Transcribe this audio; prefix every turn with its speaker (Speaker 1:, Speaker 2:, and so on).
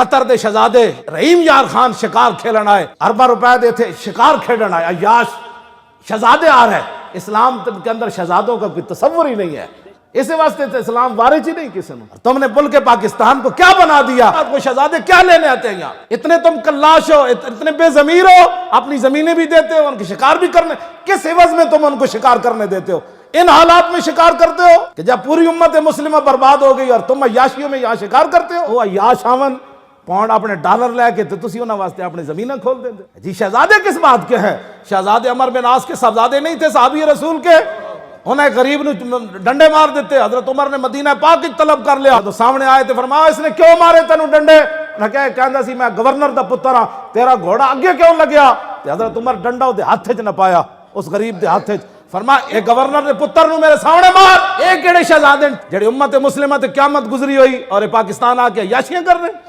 Speaker 1: قطر دے شہزادے رحیم یار خان شکار کھیلن آئے، ارباں روپے دے تھے، شکار کھیلن آئے، عیاش شہزادے آ رہے، اسلام کے اندر شہزادوں کا کوئی تصور ہی نہیں ہے، اسی واسطے تو اسلام وارث ہی نہیں کسی نے۔ تم نے ملک پاکستان کو کیا بنا دیا؟ وہ شہزادے کیا لینے آتے ہیں یہاں؟ اتنے تم کلاش ہو، اتنے بے ضمیر ہو، اپنی زمینیں بھی دیتے ہو، ان کی شکار بھی کرنے، کس عوض میں تم ان کو شکار کرنے دیتے ہو؟ ان حالات میں شکار کرتے ہو کہ جب پوری امت مسلمہ برباد ہو گئی اور تم عیاشیوں میں یہاں شکار کرتے ہو۔ وہ عیاش آون پاؤنڈ اپنے ڈالر لے کے تو تسی انہاں واسطے اپنی زمینیں کھول دیں دے۔ جی شہزادے کس بات کے ہیں؟ شہزادے عمر بن عاص کے صاحبزادے نہیں تھے صحابی رسول کے؟ انہیں غریب نے ڈنڈے مار دیتے، حضرت عمر نے مدینہ پاک کی طلب کر لیا تو سامنے آئے تھے، فرمایا اس نے کیوں مارے تینوں ڈنڈے؟ کہندا سی میں گورنر دا پتر ہاں، تیرا گھوڑا اگے کیوں لگیا؟ حضرت عمر ڈنڈا دے ہاتھ وچ نہ پایا، اس غریب دے ہاتھ وچ، فرمایا اے گورنر دے پتر نو میرے سامنے مار۔ اے کیڑے شہزادے جڑے امت مسلمہ تے قیامت گزری ہوئی اور پاکستان آ کے عیاشیاں کر رہے ہیں؟